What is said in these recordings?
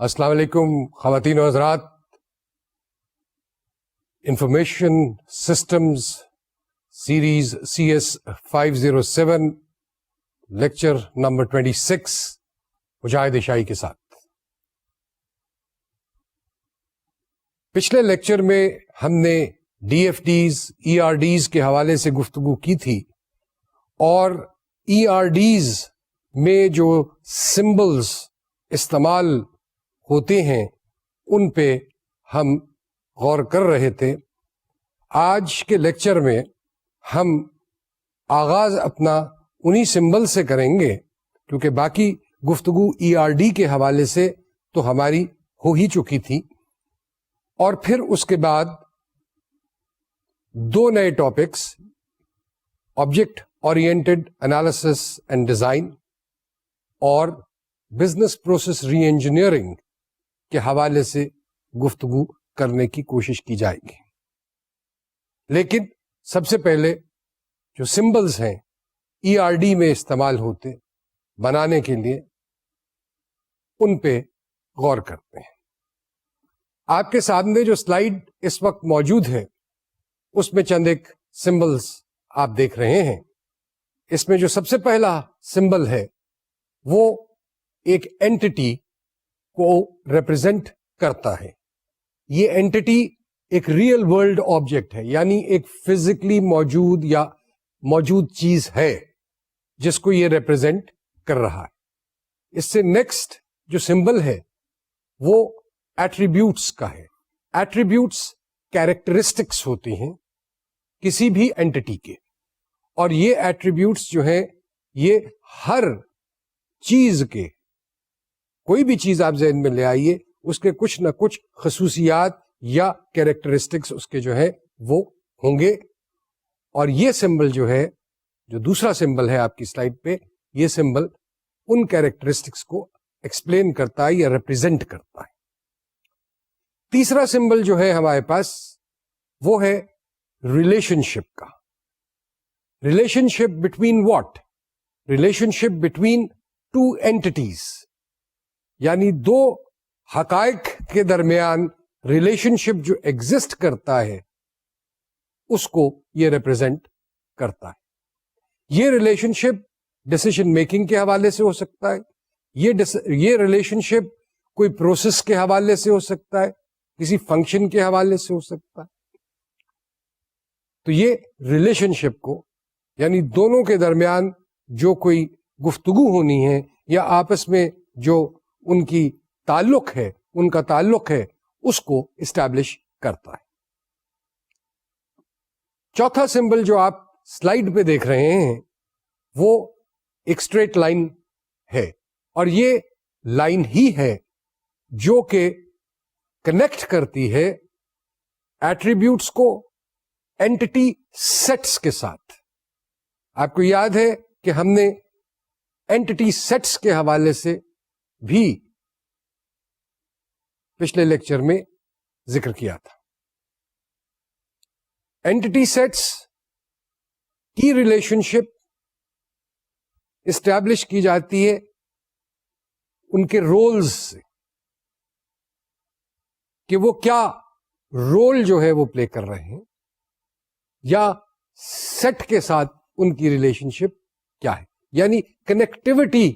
السلام علیکم خواتین و حضرات. Information systems series CS 507 lecture number 26 مجاہد عشائی کے ساتھ. پچھلے لیکچر میں ہم نے DFDs ERDs کے حوالے سے گفتگو کی تھی اور ERDs میں جو سمبلز استعمال ہوتے ہیں ان پہ ہم غور کر رہے تھے. آج کے لیکچر میں ہم آغاز اپنا انہی سمبل سے کریں گے کیونکہ باقی گفتگو ERD کے حوالے سے تو ہماری ہو ہی چکی تھی، اور پھر اس کے بعد دو نئے topics object oriented analysis and design اور بزنس پروسیس ری انجینئرنگ کے حوالے سے گفتگو کرنے کی کوشش کی جائے گی. لیکن سب سے پہلے جو سمبلز ہیں ERD میں استعمال ہوتے بنانے کے لیے ان پہ غور کرتے ہیں. آپ کے سامنے جو سلائیڈ اس وقت موجود ہے اس میں چند ایک سمبلز آپ دیکھ رہے ہیں. اس میں جو سب سے پہلا سمبل ہے وہ ایک اینٹی کو ریپرزینٹ کرتا ہے. یہ اینٹی ایک ریئل ورلڈ آبجیکٹ ہے، یعنی ایک فزیکلی موجود یا موجود چیز ہے جس کو یہ ریپرزینٹ کر رہا ہے. اس سے نیکسٹ جو سمبل ہے وہ ایٹریبیوٹس کا ہے. ایٹریبیوٹس کیریکٹرسٹکس ہوتی ہیں کسی بھی اینٹی کے، اور یہ ایٹریبیوٹس جو ہیں یہ ہر چیز کے، کوئی بھی چیز آپ ذہن میں لے آئیے اس کے کچھ نہ کچھ خصوصیات یا کیریکٹرسٹکس اس کے جو ہے وہ ہوں گے. اور یہ سمبل جو ہے، جو دوسرا سمبل ہے آپ کی سلائیڈ پہ، یہ سمبل ان کیریکٹرسٹکس کو ایکسپلین کرتا ہے یا ریپرزینٹ کرتا ہے. تیسرا سمبل جو ہے ہمارے پاس وہ ہے ریلیشن شپ کا. Relation ship between what? Relation ship between two entities, یعنی دو حقائق کے درمیان ریلیشن شپ جو ایگزسٹ کرتا ہے اس کو یہ ریپرزینٹ کرتا ہے. یہ ریلیشن شپ ڈسیشن میکنگ کے حوالے سے ہو سکتا ہے، یہ ریلیشن شپ کوئی پروسیس کے حوالے سے ہو سکتا ہے، کسی فنکشن کے حوالے سے ہو سکتا ہے. تو یہ ریلیشن شپ کو، یعنی دونوں کے درمیان جو کوئی گفتگو ہونی ہے یا آپس میں جو ان کی تعلق ہے، ان کا تعلق ہے، اس کو اسٹیبلش کرتا ہے. چوتھا سمبل جو آپ سلائیڈ پہ دیکھ رہے ہیں وہ ایک اسٹریٹ لائن ہے، اور یہ لائن ہی ہے جو کہ کنیکٹ کرتی ہے ایٹریبیوٹس کو اینٹی سیٹس کے ساتھ. آپ کو یاد ہے کہ ہم نے اینٹی سیٹس کے حوالے سے بھی پچھلے لیکچر میں ذکر کیا تھا. اینٹی سیٹس کی ریلیشن شپ اسٹیبلش کی جاتی ہے ان کے رولز سے، کہ وہ کیا رول جو ہے وہ پلے کر رہے ہیں، یا سیٹ کے ساتھ ان کی ریلیشن شپ کیا ہے، یعنی کنیکٹیوٹی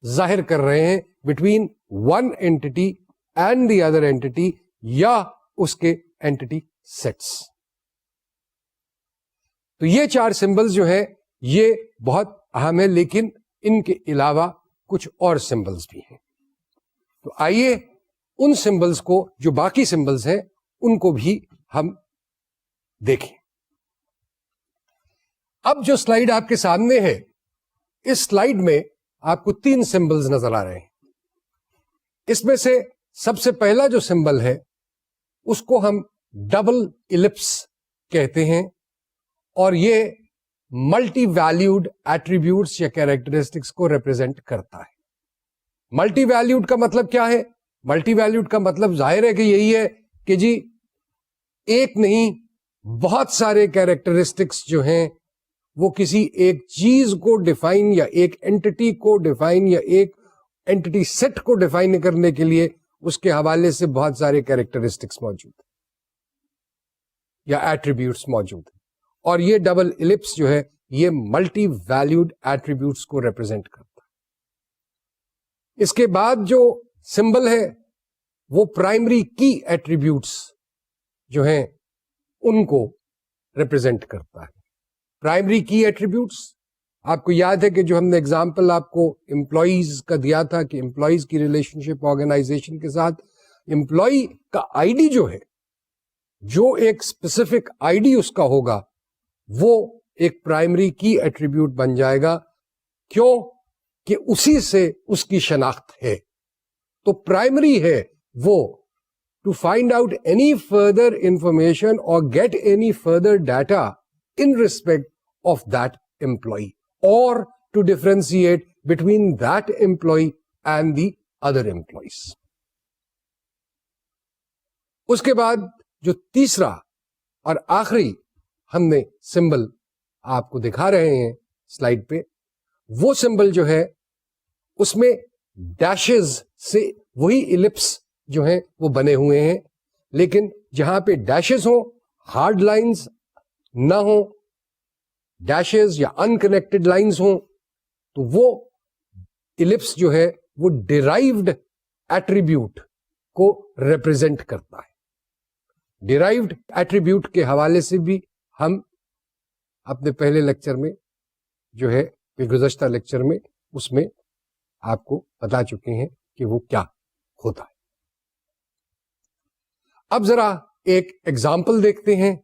ظاہر کر رہے ہیں between one entity and the other entity یا اس کے اینٹی سیٹس. تو یہ چار سمبلز جو ہے یہ بہت اہم ہے، لیکن ان کے علاوہ کچھ اور سمبلز بھی ہیں. تو آئیے ان سمبلز کو، جو باقی سمبلز ہیں، ان کو بھی ہم دیکھیں. اب جو سلائیڈ آپ کے سامنے ہے، اس سلائیڈ میں آپ کو 3 سمبلز نظر آ رہے ہیں. اس میں سے سب سے پہلا جو سمبل ہے اس کو ہم ڈبل الپس کہتے ہیں، اور یہ ملٹی ویلیوڈ ایٹریبیوٹس یا کیریکٹرسٹکس کو ریپرزینٹ کرتا ہے. ملٹی ویلیوڈ کا مطلب کیا ہے؟ ملٹی ویلیوڈ کا مطلب ظاہر ہے کہ یہی ہے کہ جی ایک نہیں بہت سارے کیریکٹرسٹکس جو ہیں وہ کسی ایک چیز کو ڈیفائن یا ایک اینٹی کو ڈیفائن یا ایک اینٹی سیٹ کو ڈیفائن کرنے کے لیے اس کے حوالے سے بہت سارے کیریکٹرسٹکس موجود ہیں یا ایٹریبیوٹس موجود ہیں, اور یہ ڈبل الپس جو ہے یہ ملٹی ویلیوڈ ایٹریبیوٹس کو ریپرزینٹ کرتا ہے. اس کے بعد جو سمبل ہے وہ پرائمری کی ایٹریبیوٹس جو ہیں ان کو ریپرزینٹ کرتا ہے. پرائمری کی ایٹریبیوٹس آپ کو یاد ہے کہ جو ہم نے اگزامپل آپ کو امپلائیز کا دیا تھا کہ امپلائیز کی ریلیشن شپ آرگنائزیشن کے ساتھ, امپلائی کا آئی ڈی جو ہے, جو ایک اسپیسیفک آئی ڈی اس کا ہوگا وہ ایک پرائمری کی ایٹریبیوٹ بن جائے گا. کیوں کہ اسی سے اس کی شناخت ہے. تو پرائمری ہے وہ to find out any further information اور get any further data in respect of that employee اور to differentiate between that employee and the other employees. اس کے بعد جو تیسرا اور آخری ہم نے سمبل آپ کو دکھا رہے ہیں سلائڈ پہ, وہ سمبل جو ہے اس میں ڈیشز سے وہی الپس جو ہیں وہ بنے ہوئے ہیں, لیکن جہاں پہ ڈیشز ہوں, ہارڈ لائنز نہ ہوں, ڈیشز یا انکنیکٹڈ لائنز ہوں, تو وہ الپس جو ہے وہ ڈیرائیوڈ ایٹریبیوٹ کو ریپرزینٹ کرتا ہے. ڈیرائیوڈ ایٹریبیوٹ کے حوالے سے بھی ہم اپنے پہلے لیکچر میں جو ہے گزشتہ لیکچر میں اس میں آپ کو بتا چکے ہیں کہ وہ کیا ہوتا ہے. اب ذرا ایک ایگزامپل دیکھتے ہیں,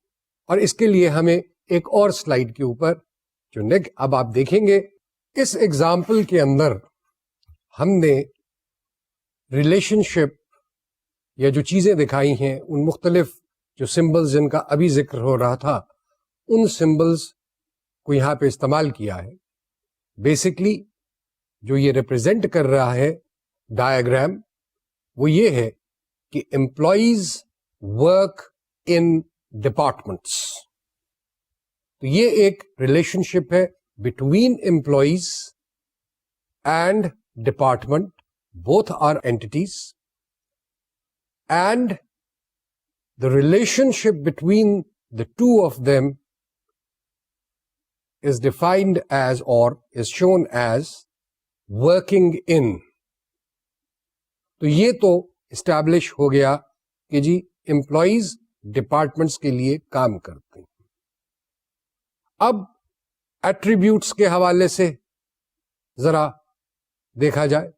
اور اس کے لیے ہمیں ایک اور سلائیڈ کے اوپر جو اب آپ دیکھیں گے, اس ایگزامپل کے اندر ہم نے ریلیشن شپ یا جو چیزیں دکھائی ہیں ان مختلف جو سمبلز جن کا ابھی ذکر ہو رہا تھا ان سمبلز کو یہاں پہ استعمال کیا ہے. بیسکلی جو یہ ریپرزینٹ کر رہا ہے ڈایاگرام وہ یہ ہے کہ امپلائیز ورک ان ڈپارٹمنٹس. تو یہ ایک ریلیشن شپ ہے between employees and department, both are entities, and the relationship between the two of them is defined as or is shown as working in. تو یہ تو اسٹیبلش ہو گیا کہ جی employees departments کے لیے کام کرتے ہیں. اب ایٹریبیوٹس کے حوالے سے ذرا دیکھا جائے,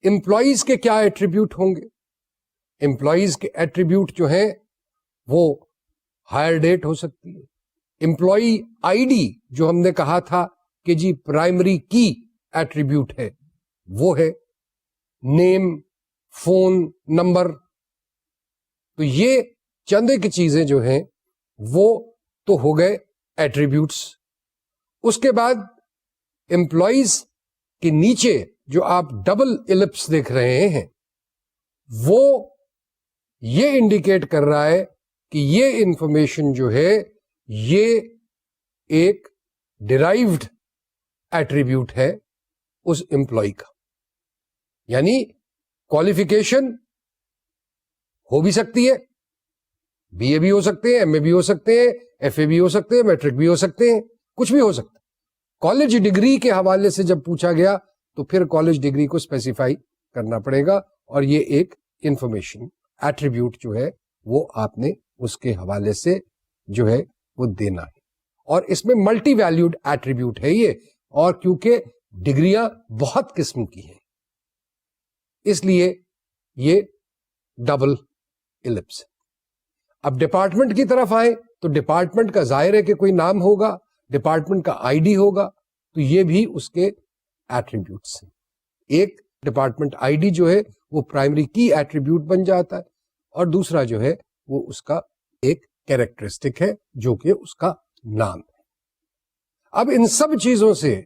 امپلائیز کے کیا ایٹریبیوٹ ہوں گے. امپلائیز کے ایٹریبیوٹ جو ہیں وہ ہائر ڈیٹ ہو سکتی ہے. امپلائی آئی ڈی جو ہم نے کہا تھا کہ جی پرائمری کی ایٹریبیوٹ ہے, وہ ہے نیم, فون نمبر. تو یہ چند ایک چیزیں جو ہیں وہ تو ہو گئے ایٹریبیوٹس. اس کے بعد امپلائیز کے نیچے جو آپ ڈبل الپس دیکھ رہے ہیں وہ یہ انڈیکیٹ کر رہا ہے کہ یہ انفارمیشن جو ہے یہ ایک ڈیرائیوڈ ایٹریبیوٹ ہے اس امپلائی کا. یعنی کوالیفیکیشن ہو بھی سکتی ہے, بی اے بھی ہو سکتے ہیں, ایم اے بھی ہو سکتے ہیں, ایف اے بھی ہو سکتے ہیں, میٹرک بھی ہو سکتے ہیں, کچھ بھی ہو سکتا ہے. کالج ڈگری کے حوالے سے جب پوچھا گیا تو پھر کالج ڈگری کو اسپیسیفائی کرنا پڑے گا, اور یہ ایک انفارمیشن ایٹریبیوٹ جو ہے وہ آپ نے اس کے حوالے سے جو ہے وہ دینا ہے. اور اس میں ملٹی ویلیوڈ ایٹریبیوٹ ہے یہ, اور کیونکہ ڈگریاں بہت قسم کی ہیں اس لیے یہ ڈبل الپس. اب ڈپارٹمنٹ کی طرف آئے تو ڈپارٹمنٹ کا ظاہر ہے کہ کوئی نام ہوگا, ڈپارٹمنٹ کا آئی ڈی ہوگا, تو یہ بھی اس کے ایٹریبیوٹس ہیں. ایک ڈپارٹمنٹ آئی ڈی جو ہے وہ پرائمری کی ایٹریبیوٹ بن جاتا ہے, اور دوسرا جو ہے وہ اس کا ایک کیریکٹرسٹک ہے جو کہ اس کا نام ہے. اب ان سب چیزوں سے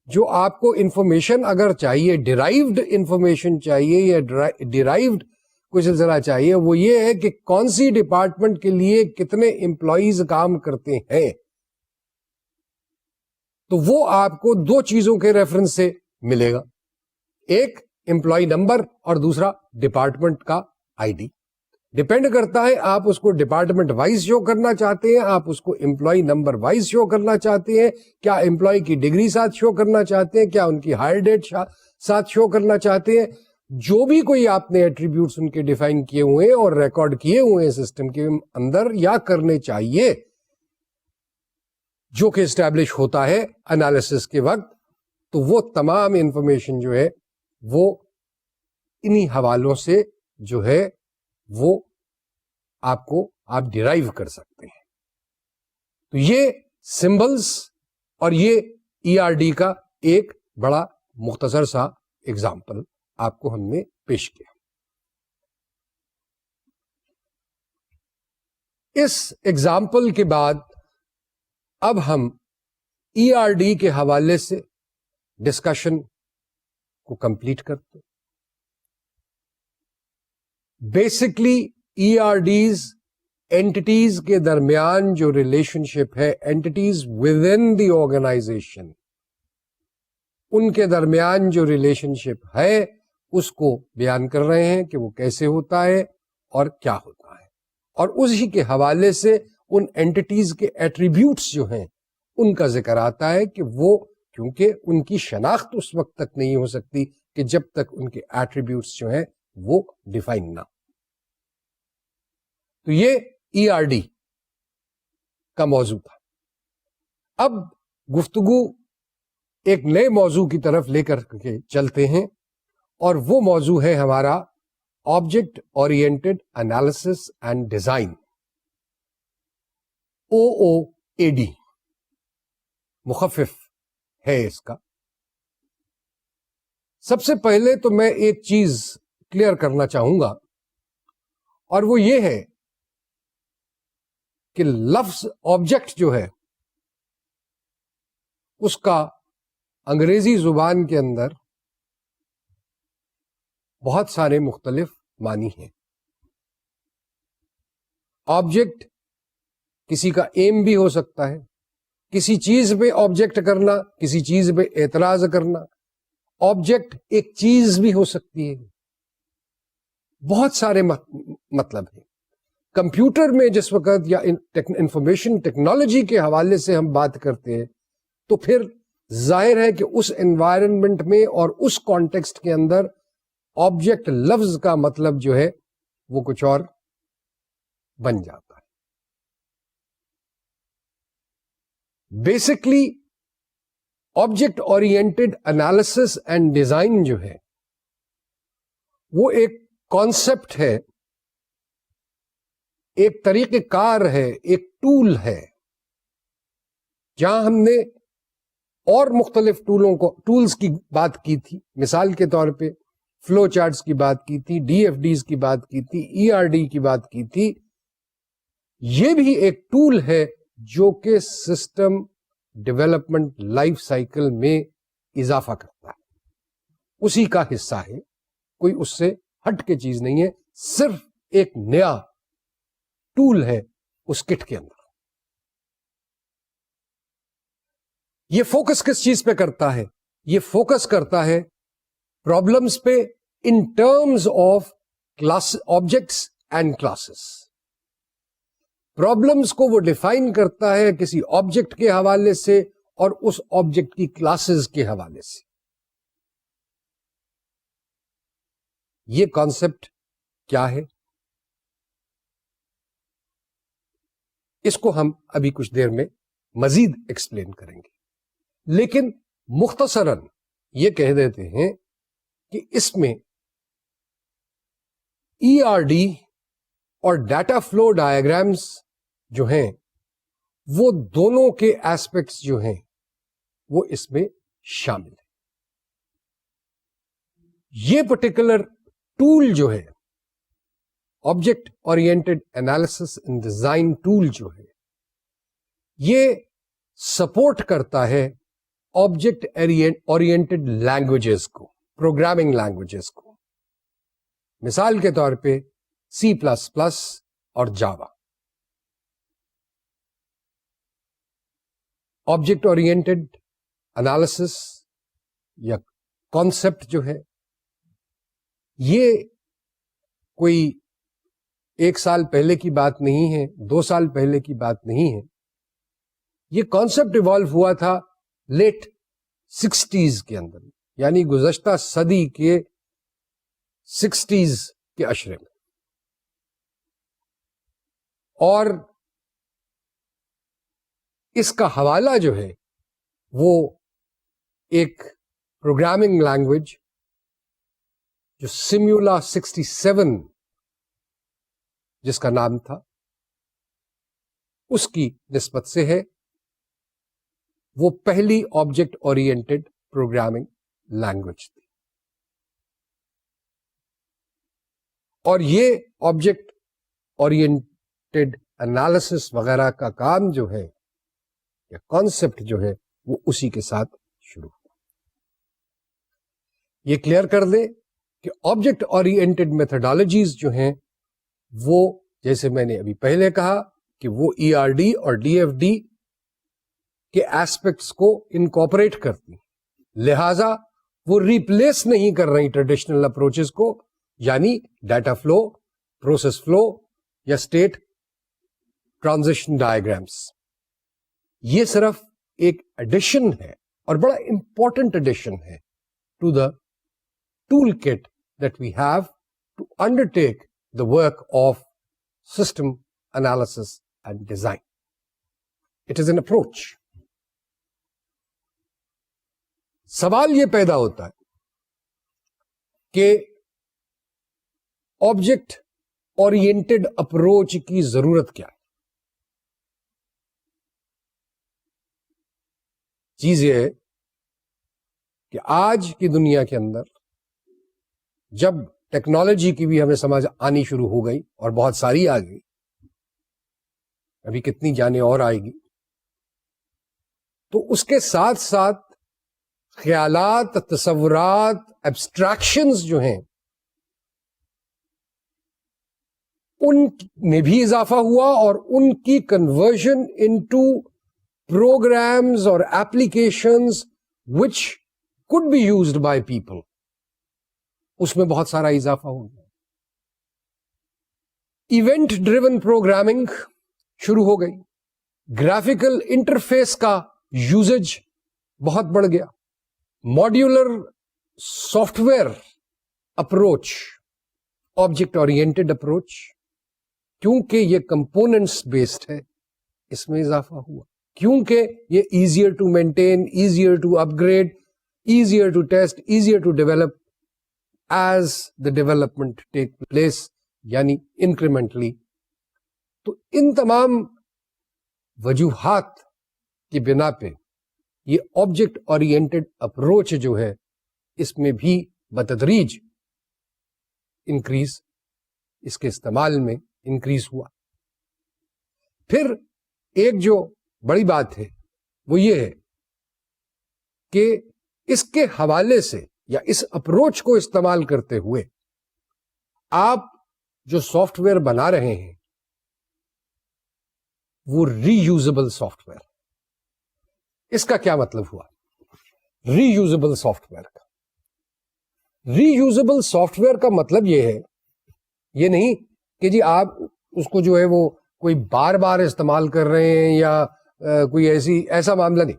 جو آپ کو انفارمیشن اگر چاہیے, ڈیرائیوڈ انفارمیشن چاہیے یا ڈیرائیوڈ کچھ ذرا چاہیے, وہ یہ ہے کہ کون سی ڈپارٹمنٹ کے لیے کتنے امپلائیز کام کرتے ہیں. تو وہ آپ کو دو چیزوں کے ریفرنس سے ملے گا. ایک امپلائی نمبر اور دوسرا ڈپارٹمنٹ کا آئی ڈی. ڈپینڈ کرتا ہے آپ اس کو ڈپارٹمنٹ وائز شو کرنا چاہتے ہیں, آپ اس کو امپلائی نمبر وائز شو کرنا چاہتے ہیں, کیا امپلائی کی ڈگری ساتھ شو کرنا چاہتے ہیں, کیا ان کی ہائر ڈیٹ ساتھ شو کرنا چاہتے ہیں. جو بھی کوئی آپ نے ایٹریبیوٹس ان کے ڈیفائن کیے ہوئے ہیں اور ریکارڈ کیے ہوئے ہیں سسٹم کے اندر یا کرنے چاہیے, جو کہ اسٹیبلش ہوتا ہے انالیسس کے وقت, تو وہ تمام انفارمیشن جو ہے وہ انہی حوالوں سے جو ہے وہ آپ ڈیرائیو کر سکتے ہیں. تو یہ سمبلز اور یہ ای آر ڈی کا ایک بڑا مختصر سا ایگزامپل آپ کو ہم نے پیش کیا. اس ایگزامپل کے بعد اب ہم ای آر ڈی کے حوالے سے ڈسکشن کو کمپلیٹ کرتے. Basically E R Ds entities کے درمیان جو ریلیشن شپ ہے, اینٹیز ود ان دی آرگنائزیشن, ان کے درمیان جو ریلیشن شپ ہے اس کو بیان کر رہے ہیں کہ وہ کیسے ہوتا ہے اور کیا ہوتا ہے, اور اسی کے حوالے سے ان اینٹیز کے ایٹریبیوٹس جو ہیں ان کا ذکر آتا ہے کہ وہ کیونکہ ان کی شناخت اس وقت تک نہیں ہو سکتی کہ جب تک ان کے ایٹریبیوٹس جو ہیں وہ ڈیفائن نہ. تو یہ ای آر ڈی کا موضوع تھا. اب گفتگو ایک نئے موضوع کی طرف لے کر کے چلتے ہیں, اور وہ موضوع ہے ہمارا object oriented analysis and design, OOAD مخفف ہے اس کا. سب سے پہلے تو میں ایک چیز کلیئر کرنا چاہوں گا, اور وہ یہ ہے کہ لفظ آبجیکٹ جو ہے اس کا انگریزی زبان کے اندر بہت سارے مختلف معنی ہیں. آبجیکٹ کسی کا ایم بھی ہو سکتا ہے, کسی چیز پہ آبجیکٹ کرنا, کسی چیز پہ اعتراض کرنا. آبجیکٹ ایک چیز بھی ہو سکتی ہے. بہت سارے مطلب ہیں. کمپیوٹر میں جس وقت یا انفارمیشن ٹیکنالوجی کے حوالے سے ہم بات کرتے ہیں تو پھر ظاہر ہے کہ اس انوائرمنٹ میں اور اس کانٹیکسٹ کے اندر آبجیکٹ لفظ کا مطلب جو ہے وہ کچھ اور بن جاتا ہے. Basically object oriented analysis and design جو ہے وہ ایک کانسیپٹ ہے, ایک طریقہ کار ہے, ایک ٹول ہے, جہاں ہم نے اور مختلف ٹولز کی بات کی تھی. مثال کے طور پہ فلو چارٹس کی بات کی تھی, ڈی ایف ڈیز کی بات کی تھی, ای آر ڈی کی بات کی تھی. یہ بھی ایک ٹول ہے جو کہ سسٹم ڈیولپمنٹ لائف سائیکل میں اضافہ کرتا ہے, اسی کا حصہ ہے, کوئی اس سے ہٹ کے چیز نہیں ہے, صرف ایک نیا ٹول ہے اس کٹ کے اندر. یہ فوکس کس چیز پہ کرتا ہے؟ یہ فوکس کرتا ہے پرابلمس پہ in terms of class objects and classes. Problems کو وہ ڈیفائن کرتا ہے کسی آبجیکٹ کے حوالے سے اور اس آبجیکٹ کی کلاسز کے حوالے سے. یہ کانسیپٹ کیا ہے اس کو ہم ابھی کچھ دیر میں مزید ایکسپلین کریں گے, لیکن مختصراً یہ کہہ دیتے ہیں کہ اس میں ای آر ڈی اور ڈیٹا فلو ڈایاگرامز جو ہیں وہ دونوں کے ایسپیکٹس جو ہیں وہ اس میں شامل ہیں. یہ پرٹیکولر ٹول جو ہے object oriented analysis and design tool جو ہے یہ سپورٹ کرتا ہے آبجیکٹ اورینٹڈ لینگویجز کو, پروگرامنگ لینگویجز کو. مثال کے طور پہ C++ اور جاوا. آبجیکٹ اورینٹڈ انالیسس یا کانسیپٹ جو ہے یہ کوئی 1 سال پہلے کی بات نہیں ہے، 2 سال پہلے کی بات نہیں ہے. یہ کانسیپٹ ایوالو ہوا تھا لیٹ 60s کے اندر، یعنی گزشتہ صدی کے 60s کے عشرے میں. اور اس کا حوالہ جو ہے وہ ایک پروگرامنگ لینگویج جو سیمولا 67 جس کا نام تھا اس کی نسبت سے ہے. وہ پہلی آبجیکٹ اورینٹڈ پروگرامنگ لینگویج تھی. اور یہ آبجیکٹ اورینٹڈ انالیسس وغیرہ کا کام جو ہے یا کانسیپٹ جو ہے وہ اسی کے ساتھ شروع ہوا. یہ کلیئر کر دیں کہ آبجیکٹ اورینٹڈ میتھڈالوجیز جو ہیں وہ جیسے میں نے ابھی پہلے کہا کہ وہ ERD اور DFD کے ایسپیکٹس کو انکارپوریٹ کرتی ہیں، لہذا وہ ریپلیس نہیں کر رہی ٹریڈیشنل اپروچز کو، یعنی ڈیٹا فلو، پروسیس فلو یا اسٹیٹ ٹرانزیشن ڈائیگرامس. یہ صرف ایک ایڈیشن ہے اور بڑا امپورٹنٹ ایڈیشن ہے to the tool kit that we have to undertake the work of system analysis and design. It is an approach. سوال یہ پیدا ہوتا ہے کہ آبجیکٹ اورینٹڈ اپروچ کی ضرورت کیا ہے؟ چیز یہ ہے کہ آج کی دنیا کے اندر جب ٹیکنالوجی کی بھی ہمیں سمجھ آنی شروع ہو گئی اور بہت ساری آ گئی، ابھی کتنی جانے اور آئے گی، تو اس کے ساتھ ساتھ خیالات، تصورات، ایبسٹریکشنز جو ہیں ان میں بھی اضافہ ہوا اور ان کی conversion into programs or applications which could be used by people اس میں بہت سارا اضافہ ہو گیا. ایونٹ ڈریون پروگرامنگ شروع ہو گئی. گرافیکل انٹرفیس کا یوزج بہت بڑھ گیا. Modular soft where approach, object oriented approach, کیونکہ یہ کمپوننٹس بیسڈ ہے اس میں اضافہ ہوا. کیونکہ یہ easier to maintain, easier to upgrade, easier to test, easier to develop as the development take place, یعنی انکریمنٹلی. تو ان تمام وجوہات کی بنا پہ یہ آبجیکٹ اورینٹڈ اپروچ جو ہے اس میں بھی بتدریج انکریز، اس کے استعمال میں انکریز ہوا. پھر ایک جو بڑی بات ہے وہ یہ ہے کہ اس کے حوالے سے یا اس اپروچ کو استعمال کرتے ہوئے آپ جو سافٹ ویئر بنا رہے ہیں وہ ری یوزبل سافٹ ویئر. اس کا کیا مطلب ہوا ری یوزبل سافٹ ویئر کا؟ ری یوزبل سافٹ ویئر کا مطلب یہ ہے، یہ نہیں کہ جی آپ اس کو جو ہے وہ کوئی بار بار استعمال کر رہے ہیں یا کوئی ایسا معاملہ نہیں.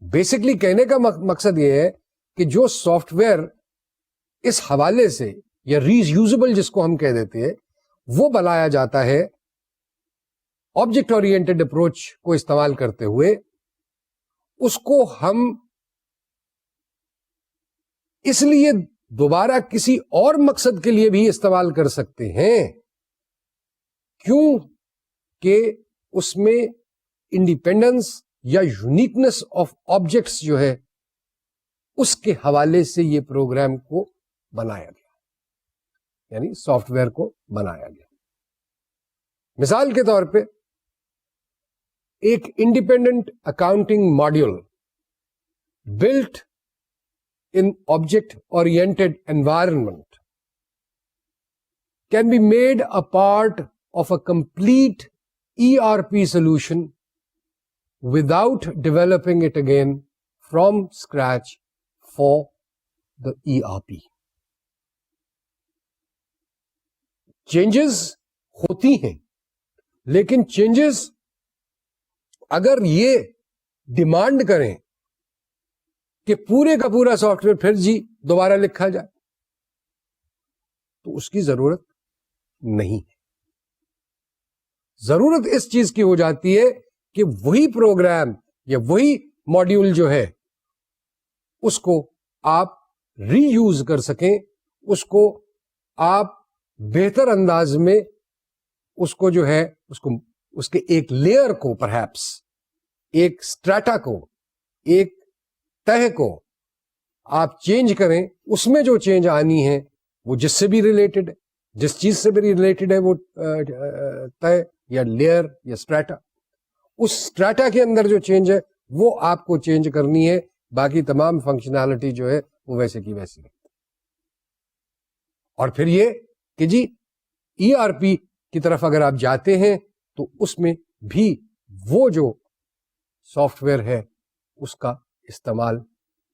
بیسکلی کہنے کا مقصد یہ ہے کہ جو سافٹ ویئر اس حوالے سے یا ری یوزبل جس کو ہم کہہ دیتے ہیں وہ بنایا جاتا ہے آبجیکٹ اورینٹڈ اپروچ کو استعمال کرتے ہوئے، اس کو ہم اس لیے دوبارہ کسی اور مقصد کے لیے بھی استعمال کر سکتے ہیں کیوں کہ اس میں انڈیپینڈنس یا یونیکنیس آف آبجیکٹس جو ہے اس کے حوالے سے یہ پروگرام کو بنایا گیا، یعنی سافٹ ویئر کو بنایا گیا. مثال کے طور پہ ایک independent accounting module built in object oriented environment can be made a part of a complete ERP solution without developing it again from scratch for the ERP. Changes ہوتی ہیں، لیکن چینجز اگر یہ ڈیمانڈ کریں کہ پورے کا پورا سافٹ ویئر پھر دوبارہ لکھا جائے تو اس کی ضرورت نہیں ہے. ضرورت اس چیز کی ہو جاتی ہے کہ وہی پروگرام یا وہی ماڈیول جو ہے اس کو آپ ری یوز کر سکیں، اس کو آپ بہتر انداز میں اس کو جو ہے اس کے ایک لیئر کو پرہیپس ایک سٹریٹا کو ایک تہ کو آپ چینج کریں. اس میں جو چینج آنی ہے وہ جس سے بھی ریلیٹڈ ہے، جس چیز سے بھی ریلیٹڈ ہے وہ تہ یا لیئر یا سٹریٹا، اس سٹریٹا کے اندر جو چینج ہے وہ آپ کو چینج کرنی ہے. باقی تمام فنکشنالٹی جو ہے وہ ویسے کی ویسی ہے. اور پھر یہ کہ جی ای آر پی کی طرف اگر آپ جاتے ہیں تو اس میں بھی وہ جو سافٹ ویئر ہے اس کا استعمال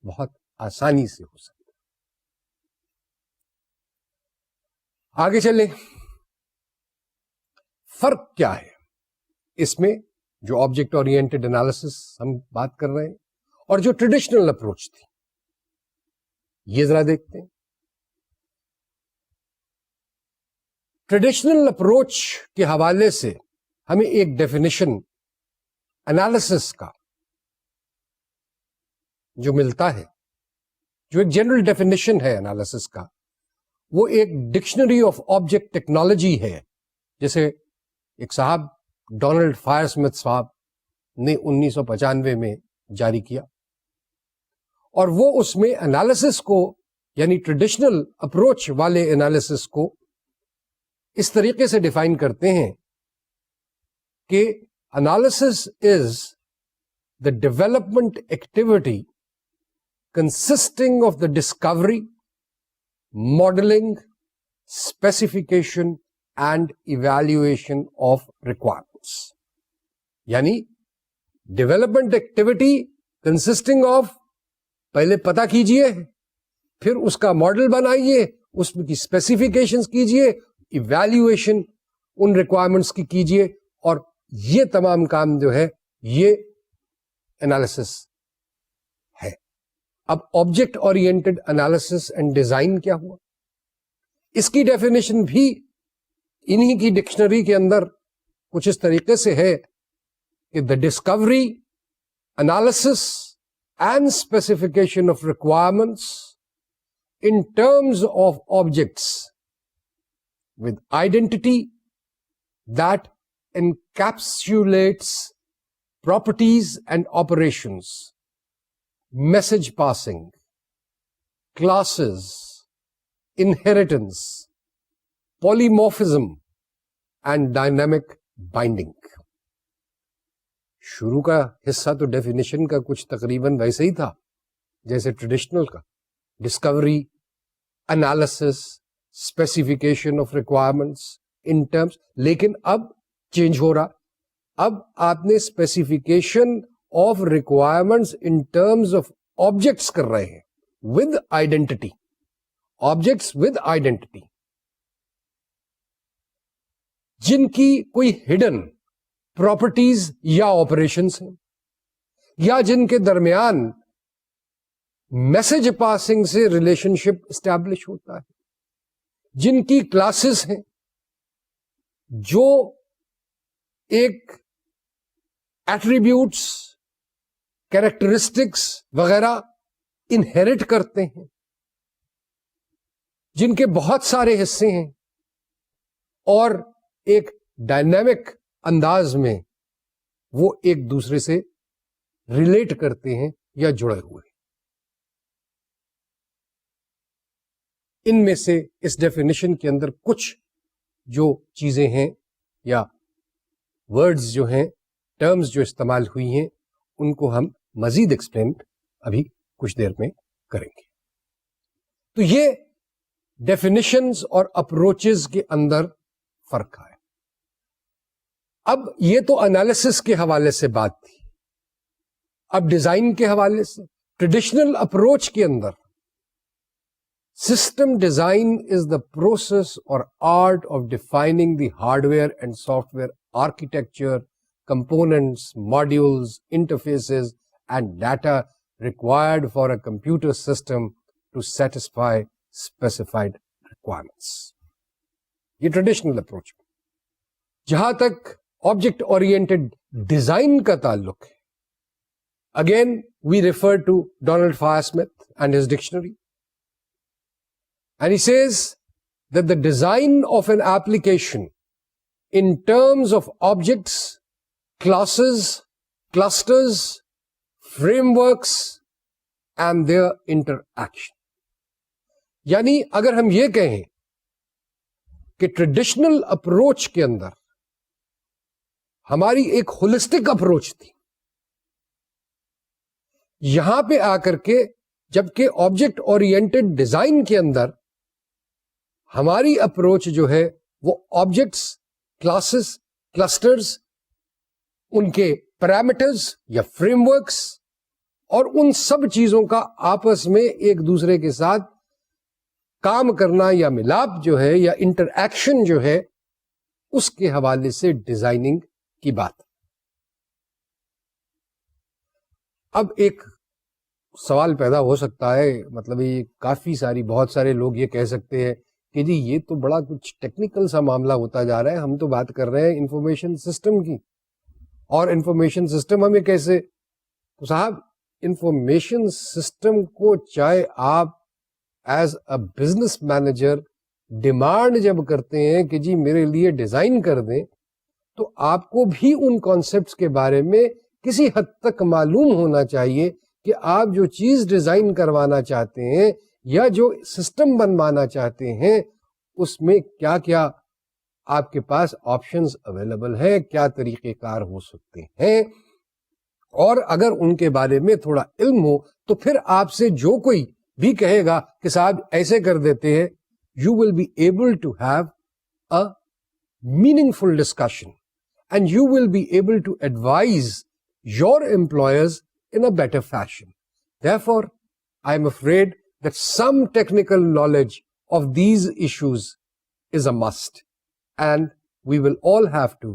بہت آسانی سے ہو سکتا ہے. آگے چلیں. فرق کیا ہے اس میں جو آبجیکٹ اورینٹڈ انالیسس ہم بات کر رہے ہیں اور جو ٹریڈیشنل اپروچ تھی، یہ ذرا دیکھتے ہیں. ٹریڈیشنل اپروچ کے حوالے سے ہمیں ایک ڈیفینیشن انالیسس کا جو ملتا ہے، جو ایک جنرل ڈیفینیشن ہے انالیسس کا، وہ ایک ڈکشنری آف آبجیکٹ ٹیکنالوجی ہے، جیسے ایک صاحب ڈونلڈ فائر اسمتھ صاحب نے 1995 میں جاری کیا. اور وہ اس میں انالیسس کو یعنی ٹریڈیشنل اپروچ والے انالیسس کو اس طریقے سے ڈیفائن کرتے ہیں کہ analysis is the development activity consisting of the discovery, modeling, specification and evaluation of requirements. یعنی ڈیولپمنٹ ایکٹیویٹی کنسسٹنگ آف پہلے پتا کیجئے، پھر اس کا ماڈل بنائیے، اس میں کی اسپیسیفیکیشنز کیجئے، ایویلیویشن ان ریکوائرمنٹس کی کیجئے، اور یہ تمام کام جو ہے یہ انالیسس ہے. اب object oriented analysis and design کیا ہوا؟ اس کی ڈیفینیشن بھی انہی کی ڈکشنری کے اندر کچھ اس طریقے سے ہے کہ the discovery, analysis and specification of requirements in terms of objects with identity that encapsulates properties and operations, message passing, classes, inheritance, polymorphism and dynamic binding. شروع کا حصہ تو ڈیفینیشن کا کچھ تقریباً ویسے ہی تھا جیسے ٹریڈیشنل کا، Discovery, analysis, specification of requirements in terms. لیکن اب چینج ہو رہا، اب آپ نے specification of requirements in terms of objects کر رہے ہیں with identity, objects with identity جن کی کوئی ہڈن پراپرٹیز یا آپریشنس ہیں، یا جن کے درمیان میسج پاسنگ سے ریلیشن شپ اسٹیبلش ہوتا ہے، جن کی کلاسز ہیں جو ایک ایٹریبیوٹس، کیریکٹرسٹکس وغیرہ انہیرٹ کرتے ہیں، جن کے بہت سارے حصے ہیں اور ایک ڈائنامک انداز میں وہ ایک دوسرے سے ریلیٹ کرتے ہیں یا جڑے ہوئے ہیں. ان میں سے اس ڈیفینیشن کے اندر کچھ جو چیزیں ہیں یا ورڈز جو ہیں، ٹرمز جو استعمال ہوئی ہیں، ان کو ہم مزید ایکسپلین ابھی کچھ دیر میں کریں گے. تو یہ ڈیفینیشنز اور اپروچز کے اندر فرق ہے. اب یہ تو انالیسس کے حوالے سے بات تھی. اب ڈیزائن کے حوالے سے ٹریڈیشنل اپروچ کے اندر System design is the process or art of defining the hardware and software architecture, components, modules, interfaces, and data required for a computer system to satisfy specified requirements. یہ traditional approach. جہاں تک object oriented design کا تعلق ہے, again we refer to Donald Firesmith and his dictionary, and he says that the design of an application in terms of objects, classes, clusters, frameworks and their interaction. یعنی اگر ہم یہ کہیں کہ traditional approach کے اندر ہماری ایک holistic approach تھی, یہاں پہ آ کر کے جبکہ آبجیکٹ اورینٹڈ ڈیزائن کے اندر ہماری اپروچ جو ہے وہ آبجیکٹس, کلاسز, کلسٹرز, ان کے پیرامیٹرز یا فریم ورکس اور ان سب چیزوں کا آپس میں ایک دوسرے کے ساتھ کام کرنا یا ملاپ جو ہے یا انٹر ایکشن جو ہے اس کے حوالے سے ڈیزائننگ کی بات. اب ایک سوال پیدا ہو سکتا ہے, مطلب یہ کافی ساری بہت سارے لوگ یہ کہہ سکتے ہیں کہ جی یہ تو بڑا کچھ ٹیکنیکل سا معاملہ ہوتا جا رہا ہے, ہم تو بات کر رہے ہیں انفارمیشن سسٹم کی, اور انفارمیشن سسٹم ہمیں کیسے. تو صاحب انفارمیشن سسٹم کو چاہے آپ as a business manager demand جب کرتے ہیں کہ جی میرے لیے ڈیزائن کر دیں, تو آپ کو بھی ان کانسیپٹس کے بارے میں کسی حد تک معلوم ہونا چاہیے کہ آپ جو چیز ڈیزائن کروانا چاہتے ہیں یا جو سسٹم بنوانا چاہتے ہیں اس میں کیا کیا آپ کے پاس آپشنز اویلیبل ہیں, کیا طریقہ کار ہو سکتے ہیں, اور اگر ان کے بارے میں تھوڑا علم ہو تو پھر آپ سے جو کوئی بھی کہے گا کہ صاحب ایسے کر دیتے ہیں, you will be able to have a meaningful discussion and you will be able to advise your employers in a better fashion. Therefore, I am afraid that some technical knowledge of these issues is a must, and we will all have to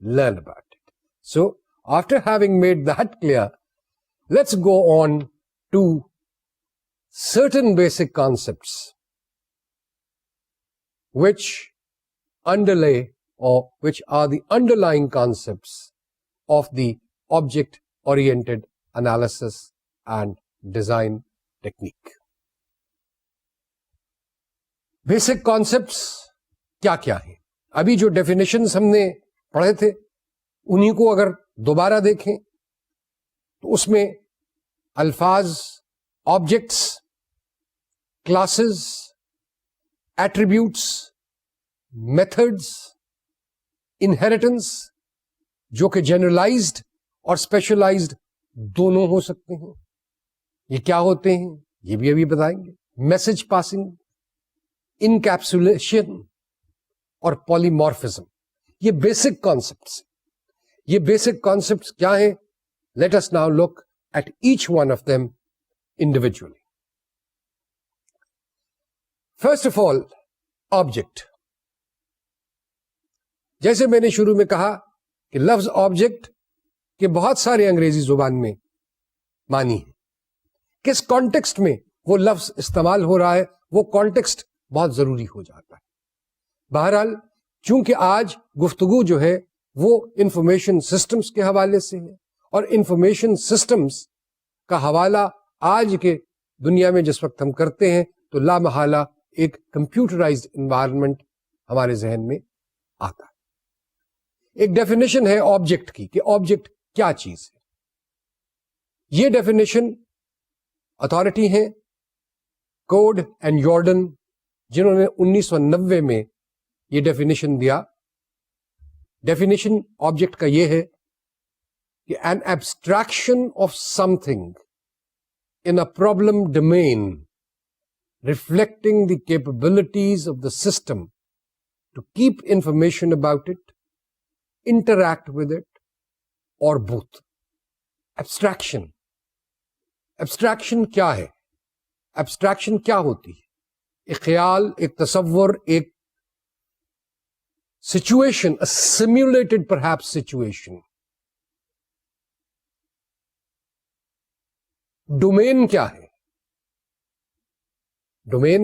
learn about it. So, after having made that clear, let's go on to certain basic concepts which underlay or which are the underlying concepts of the object-oriented analysis and design technique. Basic concepts کیا کیا ہیں؟ ابھی جو definitions ہم نے پڑھے تھے انہی کو اگر دوبارہ دیکھیں تو اس میں الفاظ objects, classes, attributes, methods, inheritance جو کہ جنرلائزڈ اور اسپیشلائزڈ دونوں ہو سکتے ہیں. یہ کیا ہوتے ہیں یہ بھی ابھی بتائیں گے. میسج پاسنگ, انکیپسولیشن اور پولیمورفزم, یہ بیسک کانسیپٹس. یہ بیسک کانسیپٹس کیا ہیں؟ Let us now look at each one of them individually. First of all object. جیسے میں نے شروع میں کہا کہ لفظ آبجیکٹ کہ بہت سارے انگریزی زبان میں معنی ہے. کس کانٹیکسٹ میں وہ لفظ استعمال ہو رہا ہے وہ کانٹیکسٹ بہت ضروری ہو جاتا ہے. بہرحال چونکہ آج گفتگو جو ہے وہ انفارمیشن سسٹمز کے حوالے سے ہے, اور انفارمیشن سسٹمز کا حوالہ آج کے دنیا میں جس وقت ہم کرتے ہیں تو لا محالہ ایک کمپیوٹرائزڈ انوائرمنٹ ہمارے ذہن میں آتا ہے. ایک ڈیفینیشن ہے آبجیکٹ کی کہ آبجیکٹ کیا چیز ہے. یہ ڈیفینیشن اتھارٹی ہیں کوڈ اینڈ یارڈن, جنہوں نے 1990 میں یہ ڈیفینیشن دیا. ڈیفینیشن آبجیکٹ کا یہ ہے کہ an abstraction of something in a problem domain reflecting the capabilities of the system to keep information about it, interact with it, or both. Abstraction. Abstraction کیا ہے؟ Abstraction کیا ہوتی ہے؟ ایک خیال، ایک تصور، ایک situation, a simulated perhaps situation. Domain کیا ہے؟ ڈومین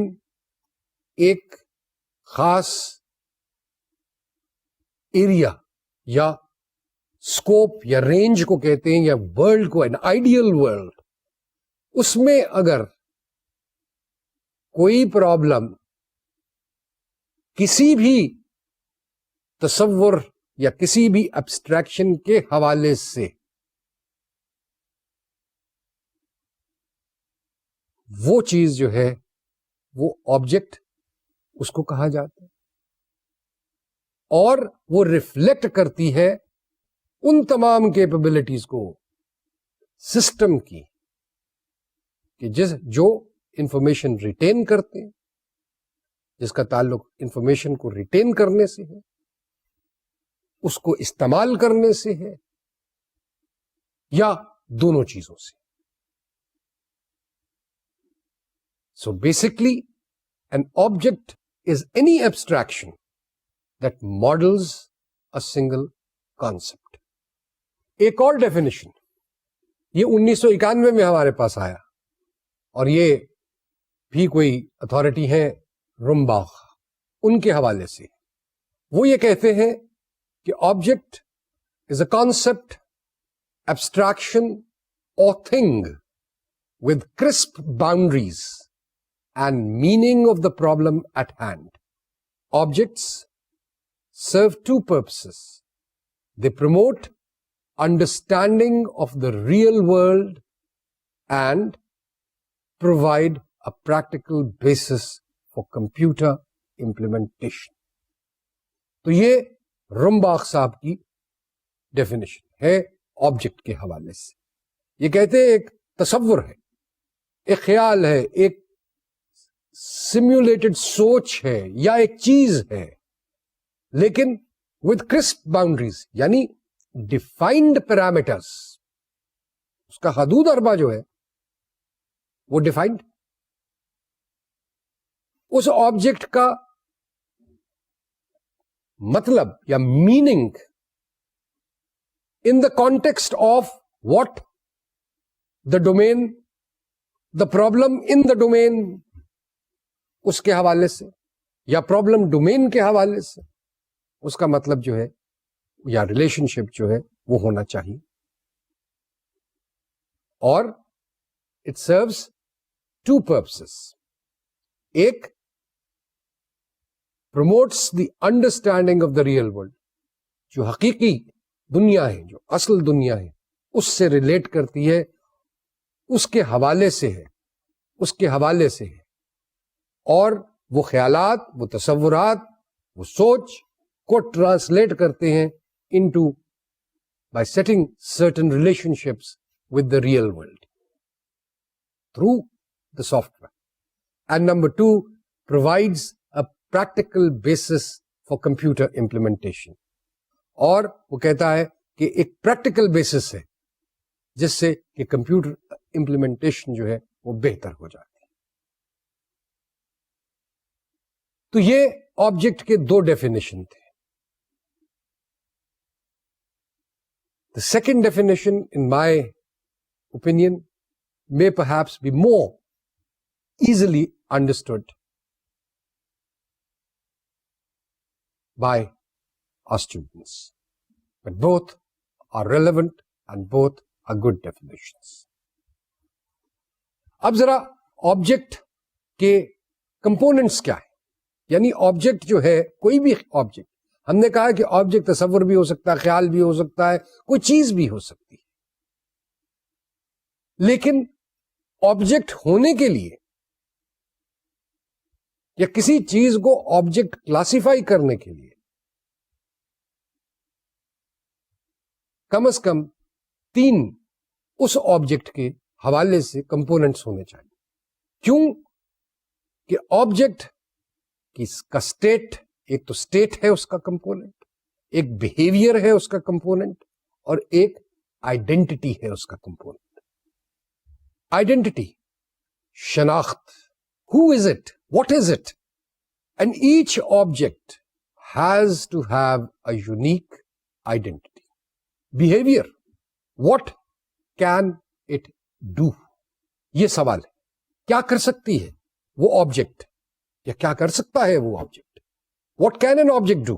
ایک خاص ایریا یا اسکوپ یا رینج کو کہتے ہیں، یا ورلڈ کو، این آئیڈیل ورلڈ. اس میں اگر کوئی پرابلم کسی بھی تصور یا کسی بھی ایبسٹریکشن کے حوالے سے وہ چیز جو ہے وہ آبجیکٹ اس کو کہا جاتا ہے، اور وہ ریفلیکٹ کرتی ہے ان تمام کیپبلٹیز کو سسٹم کی کہ جو انفارمیشن ریٹین کرتے ہیں، جس کا تعلق انفارمیشن کو ریٹین کرنے سے ہے، اس کو استعمال کرنے سے ہے، یا دونوں چیزوں سے. So basically, an object is any abstraction that models a single concept. ایک اور ڈیفینیشن یہ 1991 میں ہمارے پاس آیا، اور یہ بھی کوئی اتھارٹی ہیں رمباخ، ان کے حوالے سے. وہ یہ کہتے ہیں کہ object is a concept, abstraction اور thing with crisp boundaries and meaning of the problem at hand. Objects serve two purposes. They promote understanding of the real world and provide a practical basis for computer implementation. تو یہ رمباخ صاحب کی definition ہے object کے حوالے سے. یہ کہتے ہیں ایک تصور ہے، ایک خیال ہے، ایک سیمولیٹڈ سوچ ہے، یا ایک چیز ہے، لیکن with crisp boundaries، یعنی ڈیفائنڈ پیرامیٹرز. اس کا حدود اربا جو ہے وہ ڈیفائنڈ. اس آبجیکٹ کا مطلب یا meaning in the context of what the domain, the problem in the domain اس کے حوالے سے، یا پرابلم ڈومین کے حوالے سے، اس کا مطلب جو ہے یا ریلیشن شپ جو ہے وہ ہونا چاہیے. اور اٹ سروس ٹو پرپسز. ایک promotes the understanding of the real world, جو حقیقی دنیا ہے، جو اصل دنیا ہے، اس سے ریلیٹ کرتی ہے، اس کے حوالے سے ہے، اس کے حوالے سے ہے. اور وہ خیالات، وہ تصورات، وہ سوچ کو ٹرانسلیٹ کرتے ہیں into by setting certain relationships with the real world through the software. And number 2 provides a practical basis for computer implementation. اور وہ کہتا ہے کہ ایک پریکٹیکل بیسس ہے جس سے کہ کمپیوٹر امپلیمنٹیشن جو ہے وہ بہتر ہو جاتی ہے. تو یہ آبجیکٹ کے دو ڈیفینیشن تھے. The second definition, in my opinion, may perhaps be more easily understood by our students. But both are relevant and both are good definitions. اب ذرا آبجیکٹ کے کمپوننٹس کیا ہے، یعنی آبجیکٹ جو ہے، کوئی بھی آبجیکٹ، ہم نے کہا کہ آبجیکٹ تصور بھی ہو سکتا ہے، خیال بھی ہو سکتا ہے، کوئی چیز بھی ہو سکتی ہے. لیکن آبجیکٹ ہونے کے لیے یا کسی چیز کو آبجیکٹ کلاسیفائی کرنے کے لیے کم از کم 3 اس آبجیکٹ کے حوالے سے کمپوننٹس ہونے چاہیے. کیوں کہ آبجیکٹ کی کا اسٹیٹ، ایک تو اسٹیٹ ہے اس کا کمپوننٹ، ایک بہیویئر ہے اس کا کمپوننٹ، اور ایک آئیڈینٹی ہے اس کا کمپوننٹ. آئیڈینٹی، شناخت. Who is it? What is it? And each object has to have a unique identity. Behavior. What can it do? یہ سوال ہے. کیا کر سکتی ہے وہ آبجیکٹ, یا کیا کر سکتا ہے وہ object? What can an object do?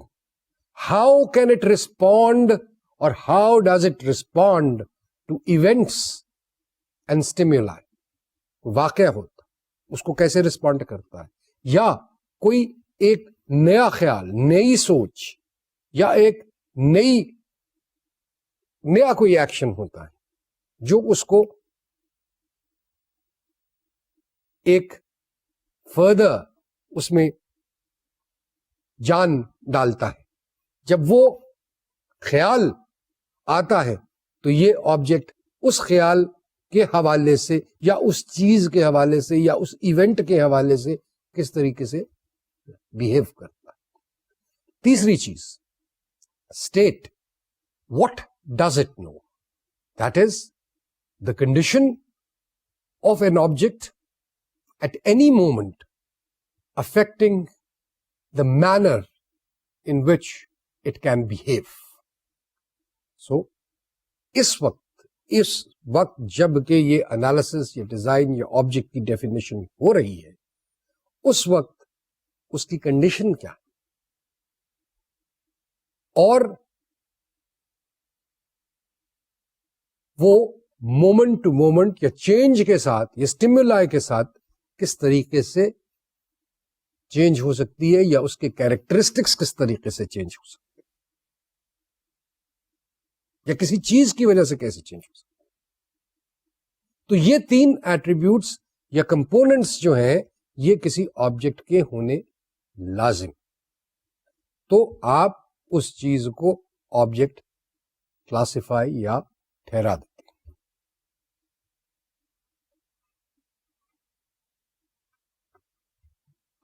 How can it respond, or how does it respond to events and stimuli? واقعہ ہوتا اس کو کیسے رسپونڈ کرتا ہے, یا کوئی ایک نیا خیال, نئی سوچ, یا ایک نیا کوئی ایکشن ہوتا ہے جو اس کو ایک فردر اس میں جان ڈالتا ہے. جب وہ خیال آتا ہے تو یہ آبجیکٹ اس خیال کے حوالے سے, یا اس چیز کے حوالے سے, یا اس ایونٹ کے حوالے سے کس طریقے سے بیہیو کرتا ہے. تیسری چیز, state. What does it know? That is the condition of an object at any moment affecting the manner in which it can behave. So, اس وقت جب کہ یہ انالیسس یا ڈیزائن یا آبجیکٹ کی ڈیفینیشن ہو رہی ہے, اس وقت اس کی کنڈیشن کیا ہے, اور وہ مومنٹ ٹو مومنٹ یا چینج کے ساتھ یا اسٹیمولائی کے ساتھ کس طریقے سے چینج ہو سکتی ہے, یا اس کے کیریکٹرسٹکس کس طریقے سے چینج ہو سکتے ہیں, یا کسی چیز کی وجہ سے کیسے چینج ہو سکتے ہیں. تو یہ تین ایٹریبیوٹس یا کمپوننٹس جو ہیں یہ کسی آبجیکٹ کے ہونے لازم. تو آپ اس چیز کو آبجیکٹ کلاسیفائی یا ٹھہرا دیتے ہیں.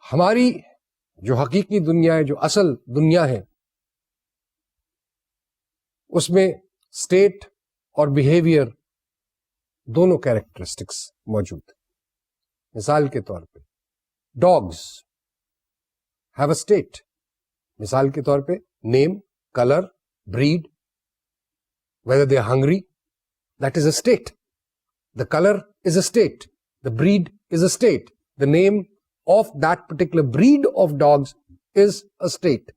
ہماری جو حقیقی دنیا ہے, جو اصل دنیا ہے, اس میں اسٹیٹ اور بیہیویئر دونوں کیریکٹرسٹکس موجود ہیں. مثال کے طور پہ ڈاگز ہیو اے اسٹیٹ. مثال کے طور پہ name, colour, breed, whether they are hungry, that is a state. The color is a state. The breed is a state. The name of that particular breed of dogs is a state.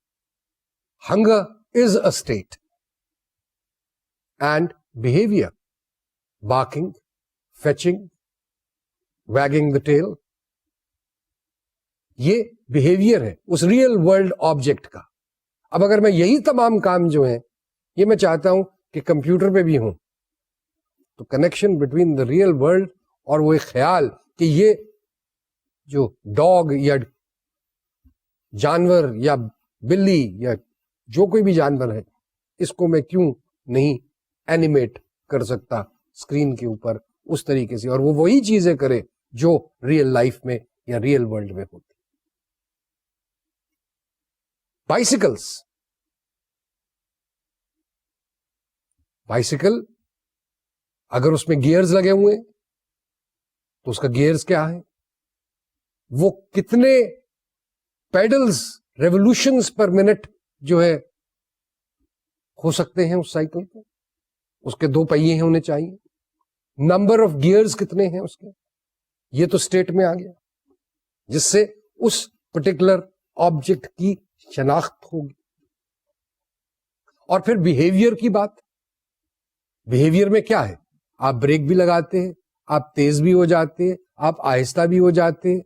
Hunger is a state. And behavior, barking, fetching, wagging the tail, یہ behavior ہے اس real world object کا. اب اگر میں یہی تمام کام جو ہیں یہ میں چاہتا ہوں کہ کمپیوٹر پہ بھی ہوں, تو connection between the real world اور وہ ایک خیال کہ یہ جو ڈاگ یا جانور یا بلی یا جو کوئی بھی جانور ہے اس کو میں کیوں نہیں اینیمیٹ کر سکتا اسکرین کے اوپر اس طریقے سے, اور وہ وہی چیزیں کرے جو ریئل لائف میں یا ریئل ورلڈ میں ہوتی. بائسیکل اگر اس میں گیئرز لگے ہوئے ہیں تو اس کا گیئرز کیا ہے, وہ کتنے پیڈلز ریولوشنز پر منٹ جو ہے ہو سکتے ہیں اس سائیکل پہ, اس کے 2 پہیے ہونے چاہیے, نمبر آف گیئرز کتنے ہیں اس کے, یہ تو اسٹیٹ میں آ گیا جس سے اس پرٹیکولر آبجیکٹ کی شناخت ہوگی. اور پھر بیہیویئر کی بات, بیہیویئر میں کیا ہے, آپ بریک بھی لگاتے ہیں, آپ تیز بھی ہو جاتے ہیں, آپ آہستہ بھی ہو جاتے ہیں,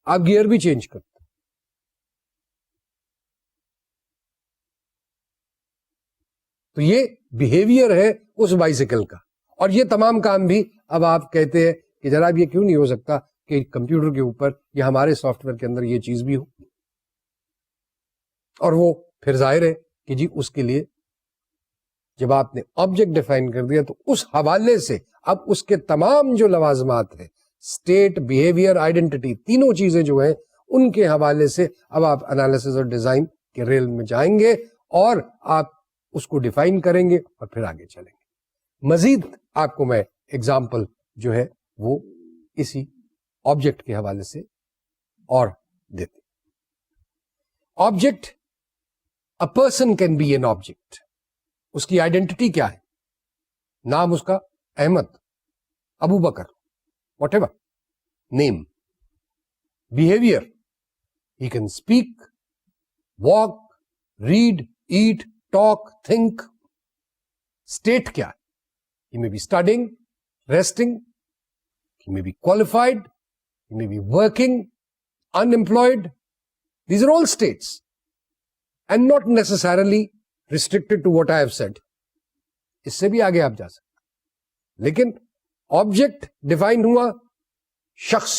آپ گیئر بھی چینج کرتے ہیں. تو یہ بیہیویئر ہے اس بائسیکل کا. اور یہ تمام کام بھی اب آپ کہتے ہیں کہ جناب یہ کیوں نہیں ہو سکتا کہ کمپیوٹر کے اوپر یا ہمارے سافٹ ویئر کے اندر یہ چیز بھی ہو, اور وہ پھر ظاہر ہے کہ جی اس کے لیے جب آپ نے آبجیکٹ ڈیفائن کر دیا تو اس حوالے سے اب اس کے تمام جو لوازمات ہیں, اسٹیٹ, بیہیویئر, آئیڈینٹی, تینوں چیزیں جو ہیں ان کے حوالے سے اب آپ انالیسس اور ڈیزائن کے ریل میں جائیں گے اور آپ اس کو ڈیفائن کریں گے اور پھر آگے چلیں گے. مزید آپ کو میں اگزامپل جو ہے وہ اسی آبجیکٹ کے حوالے سے اور دیتے. Object, a person can be an object. اس کی آئیڈینٹی کیا ہے؟ نام اس کا Ahmad, Abu Bakr, whatever name. Behaviour, he can speak, walk, read, eat, talk, think. State کیا ہے؟ He may be studying, resting, he may be qualified, he may be working, unemployed. These are all states and not necessarily restricted to what I have said. اس سے بھی آگے آپ جا سکتے. لیکن object define ہوا شخص.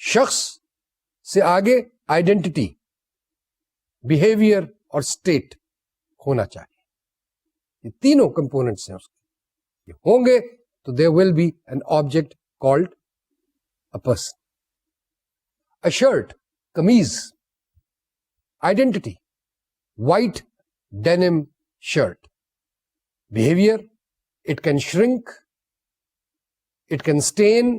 شخص سے آگے آئیڈینٹی, بہیویئر اور اسٹیٹ ہونا چاہیے. یہ تینوں کمپوننٹس ہیں اس کے. یہ ہوں گے تو there will be an object called a person. A shirt, kameez, identity, white denim shirt. Behavior, it can shrink, it can stain,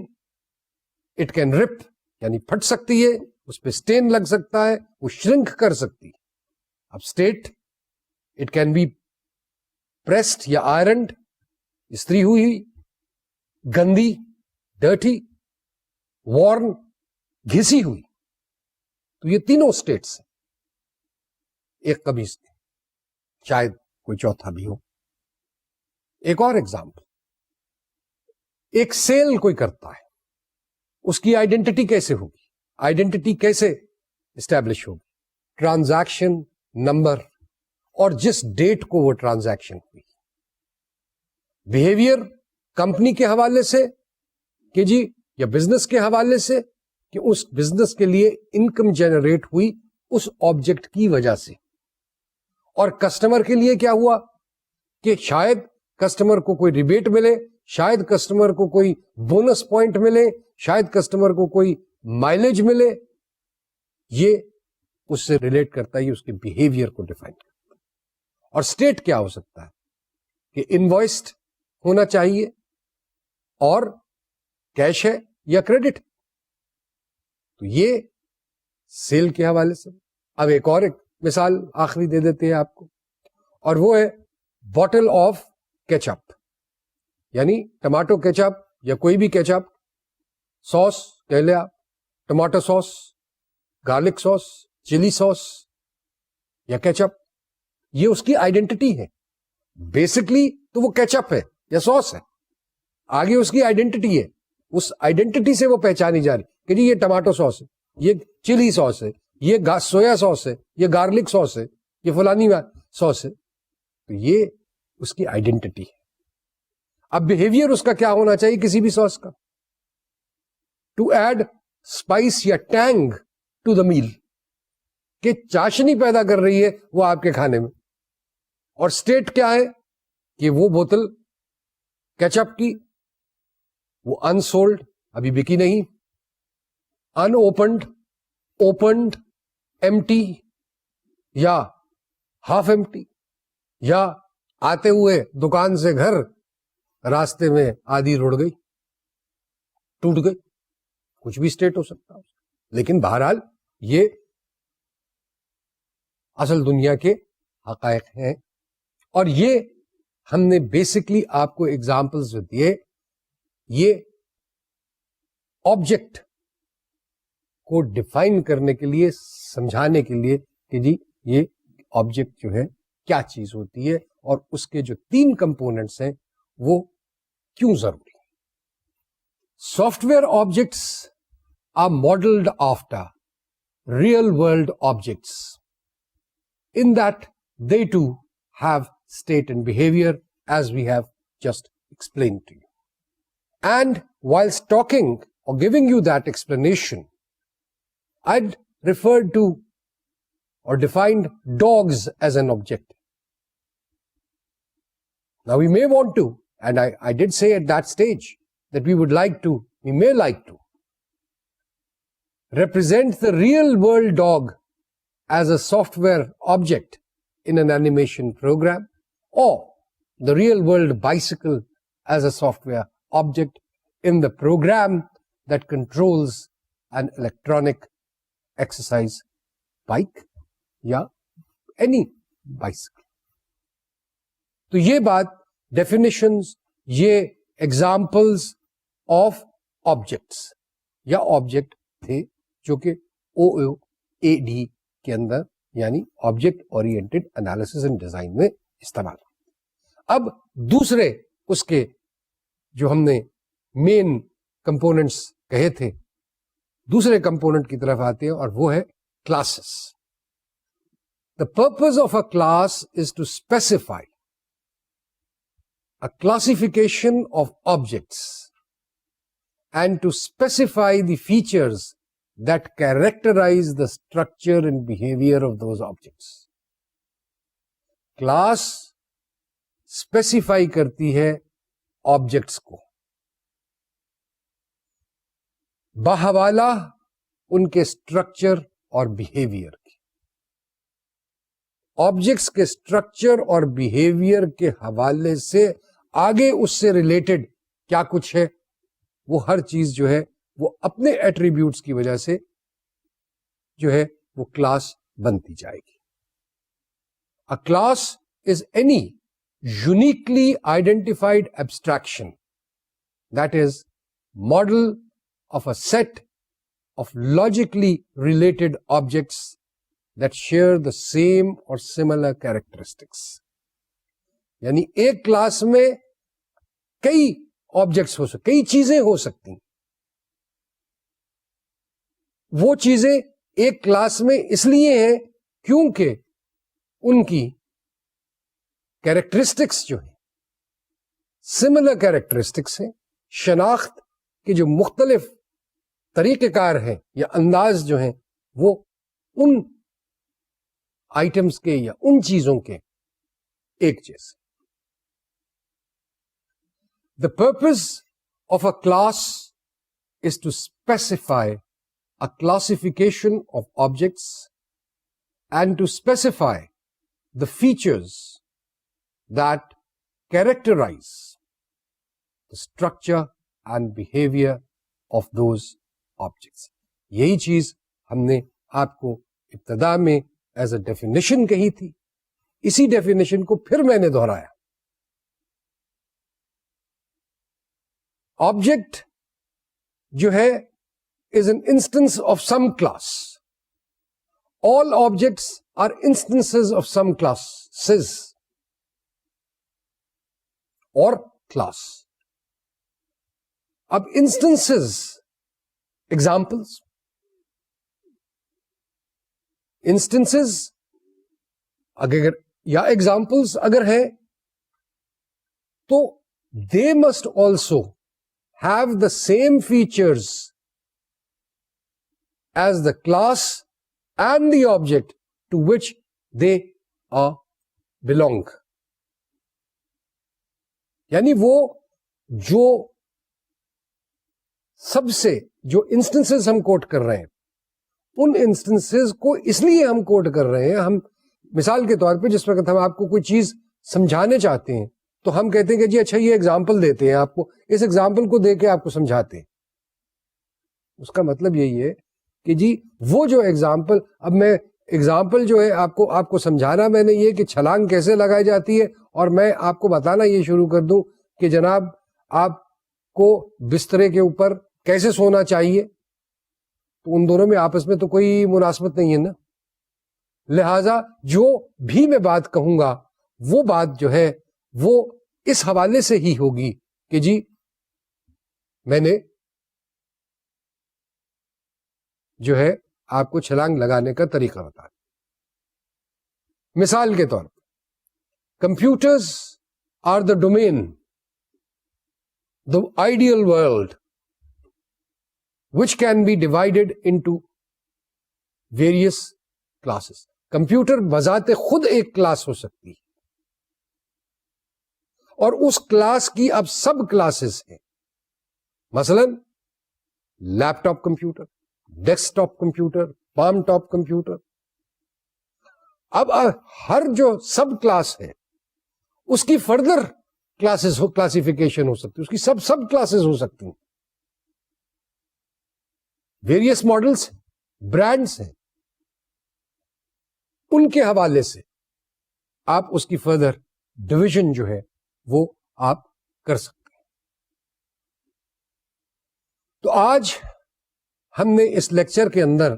it can rip, یعنی پھٹ سکتی ہے, اس پہ stain لگ سکتا ہے, وہ shrink کر سکتی ہے. اب state, it can be pressed یا ironed, استری ہوئی, گندی, ڈرٹی, وارن, گھسی ہوئی. تو یہ تینوں اسٹیٹس ہیں ایک قمیص کے. شاید کوئی چوتھا بھی ہو. ایک اور ایگزامپل, ایک سیل کوئی کرتا ہے, اس کی آئیڈینٹی کیسے ہوگی؟ آئیڈینٹی کیسے اسٹیبلش ہوگی؟ ٹرانزیکشن نمبر اور جس ڈیٹ کو وہ ٹرانزیکشن ہوئی. بہیویئر کمپنی کے حوالے سے کہ جی, یا بزنس کے حوالے سے کہ اس بزنس کے لیے انکم جنریٹ ہوئی اس آبجیکٹ کی وجہ سے. اور کسٹمر کے لیے کیا ہوا کہ شاید کسٹمر کو کوئی ریبیٹ ملے, شاید کسٹمر کو کوئی بونس پوائنٹ ملے, شاید کسٹمر کو کوئی مائلیج ملے. یہ اس سے ریلیٹ کرتا ہے, اس کے بیہیویئر کو ڈیفائن کرتا ہے. اور اسٹیٹ کیا ہو سکتا ہے کہ انوائسڈ ہونا چاہیے اور کیش ہے یا کریڈٹ. تو یہ سیل کے حوالے سے. اب ایک اور مثال آخری دے دیتے ہیں آپ کو, اور وہ ہے بوٹل آف کیچ اپ, یعنی ٹماٹو کیچپ یا کوئی بھی کیچپ, سوس کہہ لیں آپ, tomato sauce, garlic sauce, chilli sauce یا کیچپ. یہ اس کی آئیڈینٹی ہے. بیسکلی تو وہ کیچپ ہے یا سوس ہے, آگے اس کی آئیڈینٹی ہے. اس آئیڈینٹی سے وہ پہچانی جا رہی کہ جی یہ ٹماٹو سوس ہے, یہ چلی سوس ہے, یہ سویا سوس ہے, یہ گارلک سوس ہے, یہ فلانی سوس ہے. تو یہ اس کی آئیڈینٹی ہے. اب بہیویئر اس کا کیا ہونا چاہیے کسی بھی سوس کا؟ ٹو ایڈ اسپائس یا ٹینگ ٹو دا میل, کہ چاشنی پیدا کر رہی ہے وہ آپ کے کھانے میں. اور اسٹیٹ کیا ہے کہ وہ بوتل کیچپ کی وہ انسولڈ, ابھی بکی نہیں, ان اوپنڈ, اوپنڈ, ایمٹی یا ہاف ایمٹی, یا آتے ہوئے دکان سے گھر راستے میں آدھی رڑ گئی, ٹوٹ گئی. کچھ بھی اسٹیٹ ہو سکتا ہے. لیکن بہرحال یہ اصل دنیا کے حقائق ہیں. اور یہ ہم نے بیسکلی آپ کو ایگزامپلز دیے. یہ آبجیکٹ کو ڈیفائن کرنے کے لیے, سمجھانے کے لیے کہ جی یہ آبجیکٹ جو ہے کیا چیز ہوتی ہے, اور اس کے جو 3 کمپوننٹس ہیں وہ کیوں ضروری ہیں. Software objects are modelled after real world objects in that they too have state and behavior as we have just explained to you. And whilst talking or giving you that explanation, I'd referred to or defined dogs as an object. Now we may want to, and I did say at that stage that we may like to represent the real world dog as a software object in an animation program, or the real world bicycle as a software object in the program that controls an electronic exercise bike یا any bicycle. تو یہ بات definitions, یہ examples of objects یا object تھے جو کہ OOAD کے اندر یعنی object oriented analysis and design میں استعمال. اب دوسرے اس کے جو ہم نے مین کمپوننٹس کہے تھے، دوسرے کمپوننٹ کی طرف آتے ہیں اور وہ ہے classes. The purpose of a class is to specify a classification of objects and to specify the features that characterize the structure and behavior of those objects. Class specify کرتی ہے objects کو بحوالہ ان کے اسٹرکچر اور behaviour کی. Objects کے structure اور behaviour کے حوالے سے آگے اس سے ریلیٹڈ کیا کچھ ہے وہ ہر چیز جو ہے وہ اپنے ایٹریبیوٹس کی وجہ سے جو ہے وہ کلاس بنتی جائے گی. A class is any uniquely identified abstraction that is model of a set of logically related objects that share the same or similar characteristics. یعنی ایک کلاس میں کئی آبجیکٹس ہو سکتے، کئی چیزیں ہو سکتی ہیں. وہ چیزیں ایک کلاس میں اس لیے ہیں کیونکہ ان کی کیریکٹرسٹکس جو ہیں سملر کیریکٹرسٹکس ہیں. شناخت کے جو مختلف طریقہ کار ہیں یا انداز جو ہیں وہ ان آئٹمس کے یا ان چیزوں کے ایک جیسے. The purpose of a class is to specify a classification of objects and to specify the features that characterize the structure and behavior of those objects. یہی چیز ہم نے آپ کو ابتدا میں ایز اے ڈیفینیشن کہی تھی، اسی ڈیفینیشن کو پھر میں نے دہرایا. آبجیکٹ جو ہے is an instance of some class. All objects are instances of some classes or class. اب instances examples اگر یا examples اگر ہے تو they must also have the same features as the class and the object to which they belong. یعنی وہ جو سب سے جو انسٹنسز ہم کوٹ کر رہے ہیں ان انسٹنسز کو اس لیے ہم کوٹ کر رہے ہیں. ہم مثال کے طور پہ جس وقت ہم آپ کو کوئی چیز سمجھانے چاہتے ہیں تو ہم کہتے ہیں کہ جی اچھا یہ ایگزامپل دیتے ہیں آپ کو، اس ایگزامپل کو دے کے آپ کو سمجھاتے ہیں. اس کا مطلب یہی ہے کہ جی وہ جو ایگزامپل، اب میں ایگزامپل جو ہے آپ کو سمجھانا میں نے یہ کہ چھلانگ کیسے لگائی جاتی ہے اور میں آپ کو بتانا یہ شروع کر دوں کہ جناب آپ کو بسترے کے اوپر کیسے سونا چاہیے، تو ان دونوں میں آپس میں تو کوئی مناسبت نہیں ہے نا. لہذا جو بھی میں بات کہوں گا وہ بات جو ہے وہ اس حوالے سے ہی ہوگی کہ جی میں نے جو ہے آپ کو چھلانگ لگانے کا طریقہ بتا. مثال کے طور پر computers are the domain, the ideal world which can be divided into various classes. Computer بذات خود ایک کلاس ہو سکتی ہے اور اس کلاس کی اب سب کلاسز ہیں. مثلا laptop computer, desktop computer, palmtop computer. اب ہر جو سب کلاس ہے اس کی فردر کلاسز کلاسیفیکیشن ہو سکتی ہے، اس کی سب کلاسز ہو سکتی ہیں. ویریس ماڈلس ہیں, برانڈس ہیں, ان کے حوالے سے آپ اس کی فردر ڈویژن جو ہے وہ آپ کر سکتے ہیں. تو آج ہم نے اس لیکچر کے اندر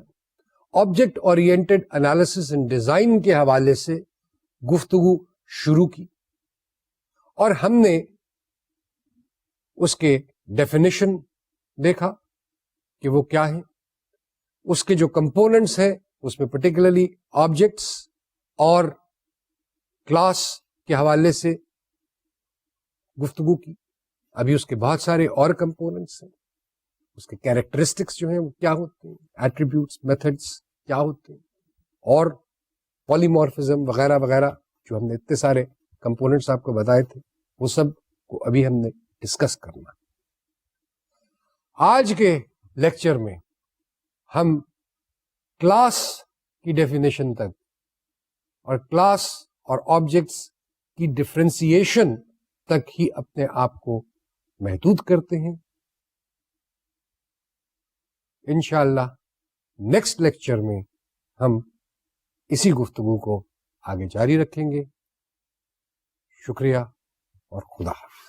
object oriented analysis and design کے حوالے سے گفتگو شروع کی, اور ہم نے اس کے ڈیفینیشن دیکھا کہ وہ کیا ہے, اس کے جو کمپوننٹس ہیں اس میں پرٹیکولرلی آبجیکٹس اور کلاس کے حوالے سے گفتگو کی. ابھی اس کے بہت سارے اور کمپوننٹس ہیں, اس کے کیریکٹرسٹکس جو ہیں وہ کیا ہوتے ہیں, ایٹریبیوٹس, میتھڈس کیا ہوتے ہیں, اور پالیمورفزم وغیرہ وغیرہ جو ہم نے اتنے سارے کمپوننٹس آپ کو بتائے تھے, وہ سب کو ابھی ہم نے ڈسکس کرنا. آج کے لیکچر میں ہم کلاس کی ڈیفینیشن تک اور کلاس اور آبجیکٹس کی ڈفرینسیشن تک ہی اپنے آپ کو محدود کرتے ہیں. انشاءاللہ نیکسٹ لیکچر میں ہم اسی گفتگو کو آگے جاری رکھیں گے. شکریہ اور خدا حافظ.